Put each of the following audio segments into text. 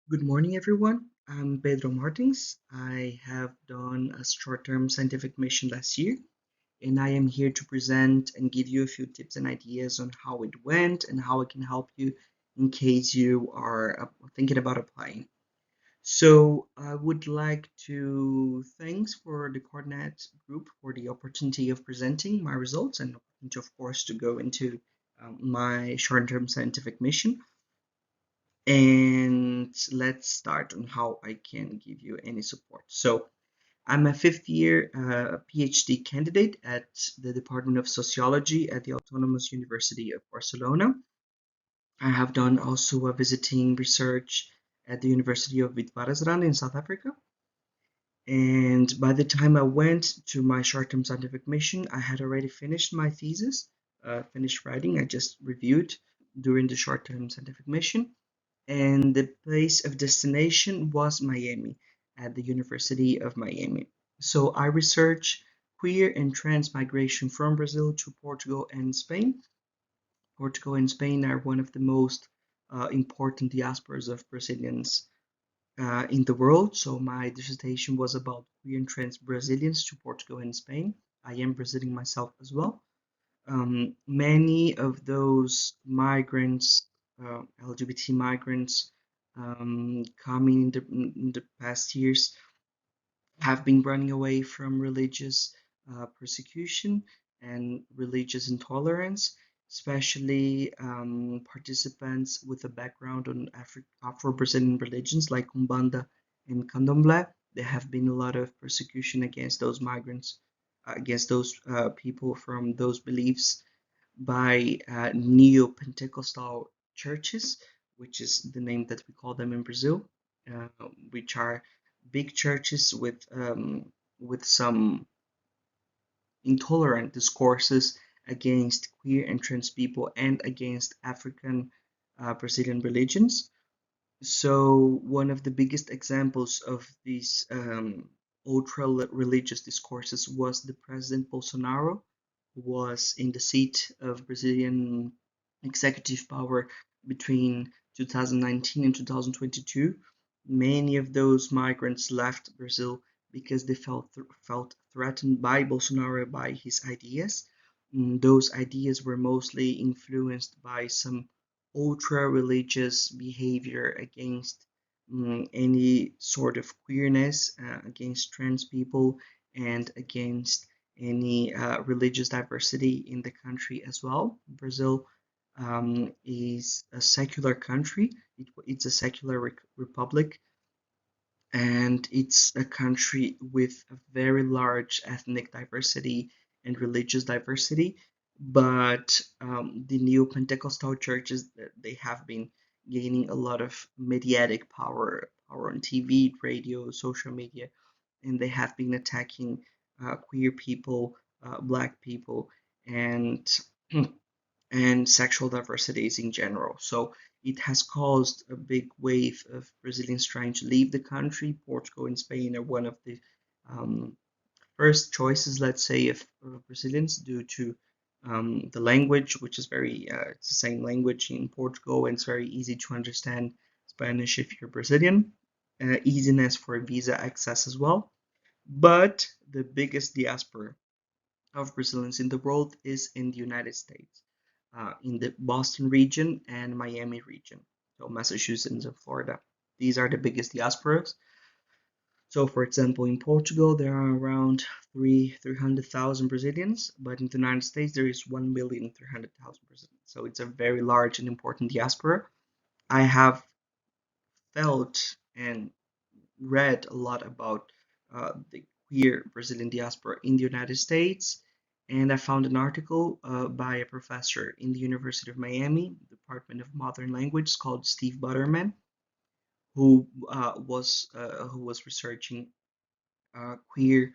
Good morning, everyone. I'm Pedro Martins. I have done a short-term scientific mission last year, and I am here to present and give you a few tips and ideas on how it went and how I can help you in case you are thinking about applying. So I would like to thanks for the COREnet group for the opportunity of presenting my results and opportunity, of course, to go into my short-term scientific mission. And let's start on how I can give you any support. So I'm a fifth year PhD candidate at the Department of Sociology at the Autonomous University of Barcelona. I have done also a visiting research at the University of Witwatersrand in South Africa. And by the time I went to my short-term scientific mission, I had already finished my thesis, finished writing. I just reviewed during the short-term scientific mission, and the place of destination was Miami at the University of Miami. So I research queer and trans migration from Brazil to Portugal and Spain. Portugal and Spain are one of the most important diasporas of Brazilians in the world. So my dissertation was about queer and trans Brazilians to Portugal and Spain. I am Brazilian myself as well. Many of those migrants, LGBT migrants, coming in the past years, have been running away from religious persecution and religious intolerance, especially participants with a background on Afro-Brazilian religions like Umbanda and Candomblé. There have been a lot of persecution against those migrants, against those people from those beliefs by neo-Pentecostal churches, which is the name that we call them in Brazil, uh, which are big churches with some intolerant discourses against queer and trans people and against African Brazilian religions. So one of the biggest examples of these ultra religious discourses was the President Bolsonaro, who was in the seat of Brazilian executive power between 2019 and 2022. Many of those migrants left Brazil because they felt threatened by Bolsonaro, by his ideas. Those ideas were mostly influenced by some ultra religious behavior against any sort of queerness, against trans people, and against any religious diversity in the country as well. Brazil is a secular country, it's a secular republic, and it's a country with a very large ethnic diversity and religious diversity. But the neo-Pentecostal churches, they have been gaining a lot of mediatic power on TV, radio, social media, and they have been attacking queer people, black people, and and sexual diversities in general. So it has caused a big wave of Brazilians trying to leave the country. Portugal and Spain are one of the um, first choices, let's say, of Brazilians due to the language, which is it's the same language in Portugal, and it's very easy to understand Spanish if you're Brazilian. Easiness for visa access as well. But the biggest diaspora of Brazilians in the world is in the United States, in the Boston region and Miami region, so Massachusetts and Florida. These are the biggest diasporas. So, for example, in Portugal, there are around 300,000 Brazilians, but in the United States, there is 1,300,000 Brazilians. So, it's a very large and important diaspora. I have felt and read a lot about the queer Brazilian diaspora in the United States, and I found an article by a professor in the University of Miami, Department of Modern Language, called Steve Butterman, who was researching queer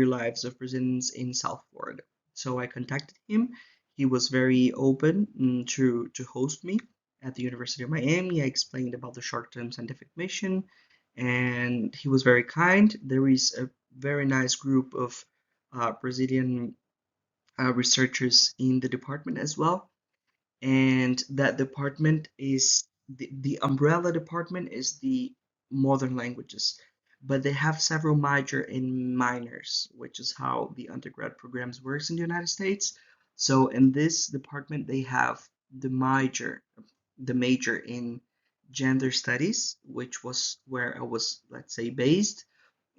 lives of Brazilians in South Florida. So I contacted him. He was very open to host me at the University of Miami. I explained about the short-term scientific mission, and he was very kind. There is a very nice group of Brazilian researchers in the department as well, and that department is the umbrella department is the modern languages, but they have several major and minors, which is how the undergrad programs works in the United States. So in this department, they have the major in gender studies, which was where I was, let's say, based,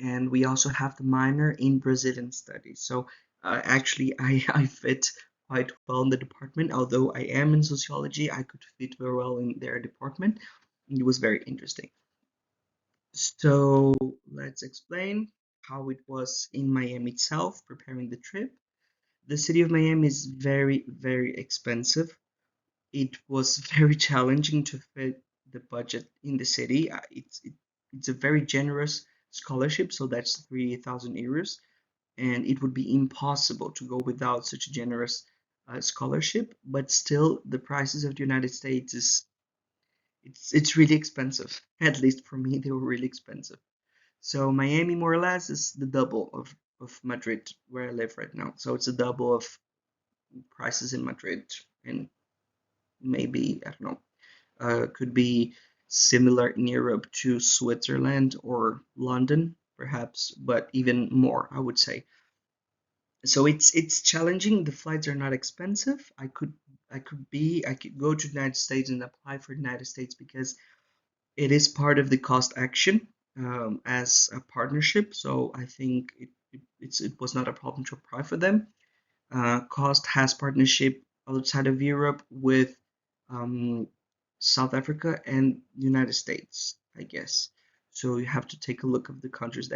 and we also have the minor in Brazilian studies. So actually, I fit quite well in the department. Although I am in sociology, I could fit very well in their department. It was very interesting. So let's explain how it was in Miami itself, preparing the trip. The city of Miami is very, very expensive. It was very challenging to fit the budget in the city. It's a very generous scholarship, so that's 3,000 euros, and it would be impossible to go without such a generous scholarship. But still, the prices of the United States is it's really expensive. At least for me, they were really expensive. So Miami, more or less, is the double of Madrid, where I live right now. So it's a double of prices in Madrid, and maybe I don't know, could be similar in Europe to Switzerland or London, perhaps, but even more, I would say. So it's challenging. The flights are not expensive. I could go to the United States and apply for the United States because it is part of the COST Action as a partnership. So I think it was not a problem to apply for them. COST has partnership outside of Europe with um, South Africa and the United States, I guess. So you have to take a look of the countries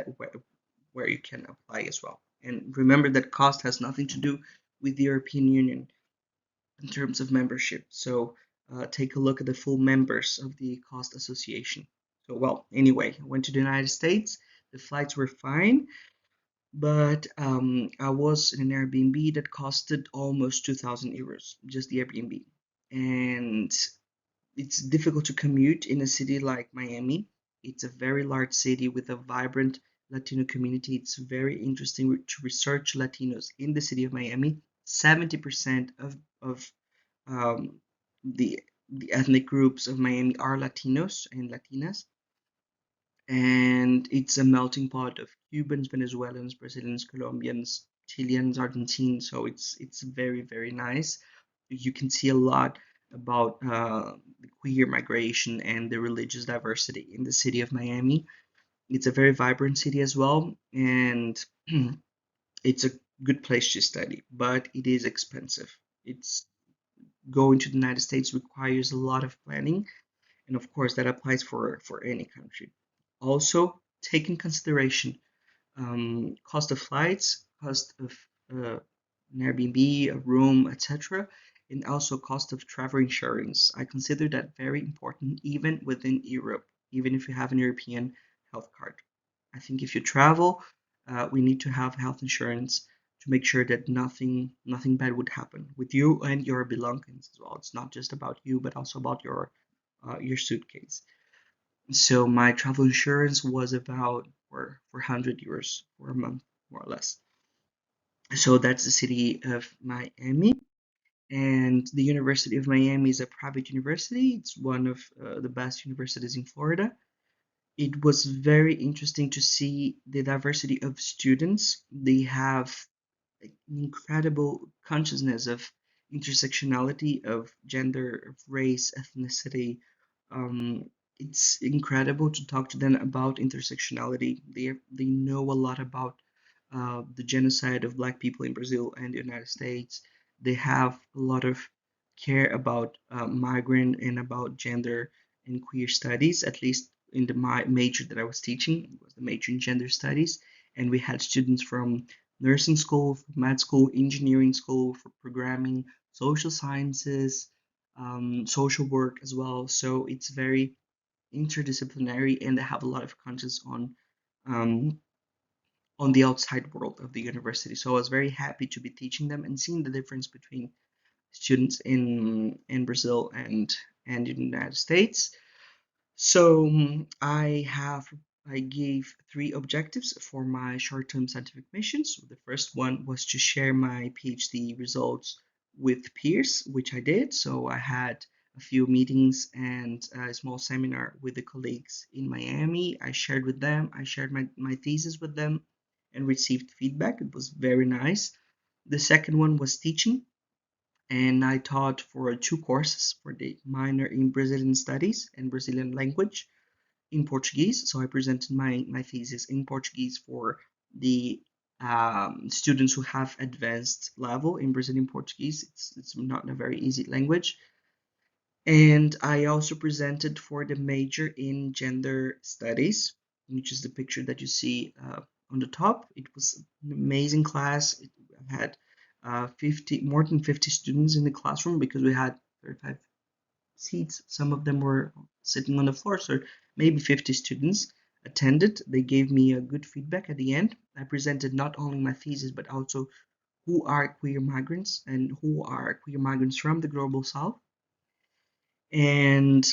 where you can apply as well. And remember that COST has nothing to do with the European Union in terms of membership. So take a look at the full members of the COST Association. So well, anyway, I went to the United States. The flights were fine, but I was in an Airbnb that costed almost 2,000 euros, just the Airbnb. And it's difficult to commute in a city like Miami. It's a very large city with a vibrant Latino community. It's very interesting to research Latinos in the city of Miami. 70% of um, the the ethnic groups of Miami are Latinos and Latinas, and it's a melting pot of Cubans, Venezuelans, Brazilians, Colombians, Chileans, Argentines. So it's very very nice. You can see a lot about the queer migration and the religious diversity in the city of Miami. It's a very vibrant city as well, and it's a good place to study, but it is expensive. It's going to the United States requires a lot of planning, and of course that applies for any country. Also, take in consideration cost of flights, cost of an Airbnb, a room, etc., and also cost of travel insurance. I consider that very important, even within Europe, even if you have an European health card. I think if you travel, we need to have health insurance to make sure that nothing bad would happen with you and your belongings as well. It's not just about you, but also about your suitcase. So my travel insurance was about for 400 euros for a month, more or less. So that's the city of Miami. And the University of Miami is a private university. It's one of the best universities in Florida. It was very interesting to see the diversity of students. They have an incredible consciousness of intersectionality, of gender, of race, ethnicity. Um, it's incredible to talk to them about intersectionality. They know a lot about the genocide of Black people in Brazil and the United States. They have a lot of care about migrant and about gender and queer studies, at least in the major that I was teaching. It was the major in gender studies. And we had students from nursing school, med school, engineering school, for programming, social sciences, social work as well. So it's very interdisciplinary, and they have a lot of conscience um, on the outside world of the university. So I was very happy to be teaching them and seeing the difference between students in Brazil and in the United States. So I gave three objectives for my short-term scientific missions. So the first one was to share my PhD results with peers, which I did. So I had a few meetings and a small seminar with the colleagues in Miami. I shared with them, I shared my thesis with them and received feedback. It was very nice. The second one was teaching, and I taught for 2 courses for the minor in Brazilian studies and Brazilian language in Portuguese. So I presented my thesis in Portuguese for the students who have advanced level in Brazilian Portuguese. It's not a very easy language. And I also presented for the major in gender studies, which is the picture that you see on the top. It was an amazing class. It had 50, more than 50 students in the classroom because we had 35 seats. Some of them were sitting on the floor, so maybe 50 students attended. They gave me a good feedback at the end. I presented not only my thesis, but also who are queer migrants and who are queer migrants from the Global South. And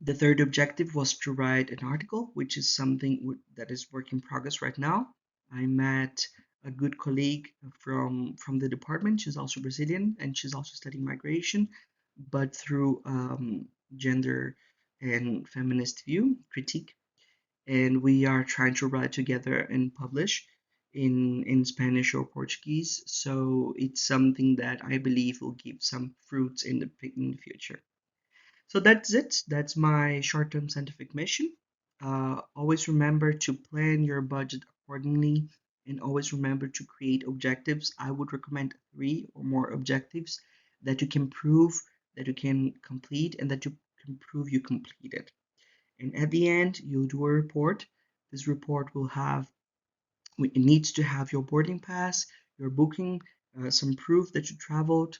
the third objective was to write an article, which is something that is work in progress right now. I met a good colleague from the department. She's also Brazilian and she's also studying migration, but through gender and feminist view critique. And we are trying to write together and publish in Spanish or Portuguese. So it's something that I believe will give some fruits in the future. So that's it. That's my short-term scientific mission. Always remember to plan your budget accordingly and always remember to create objectives. I would recommend 3 or more objectives that you can prove, that you can complete, and that you can prove you completed. And at the end, you'll do a report. This report will have it needs to have your boarding pass, your booking, some proof that you traveled,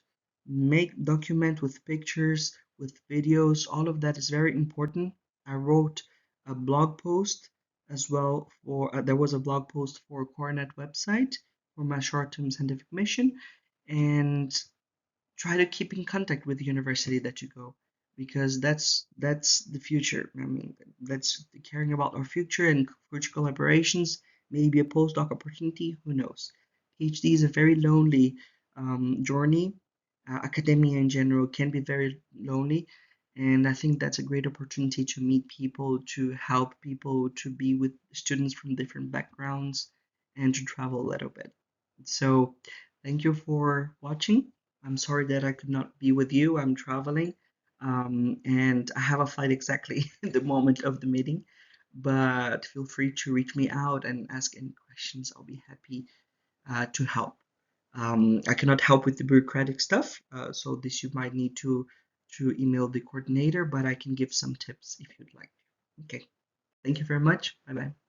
document with pictures, with videos. All of that is very important. I wrote a blog post as well for there was a blog post for COREnet website for my short-term scientific mission, and try to keep in contact with the university that you go, because that's the future. I mean, that's caring about our future and future collaborations, maybe a postdoc opportunity, who knows. PhD is a very lonely journey. Academia in general can be very lonely, and I think that's a great opportunity to meet people, to help people, to be with students from different backgrounds, and to travel a little bit. So thank you for watching. I'm sorry that I could not be with you. I'm traveling, and I have a flight exactly at the moment of the meeting. But feel free to reach me out and ask any questions. I'll be happy to help. I cannot help with the bureaucratic stuff, so this you might need to email the coordinator, but I can give some tips if you'd like. Okay, thank you very much. Bye bye.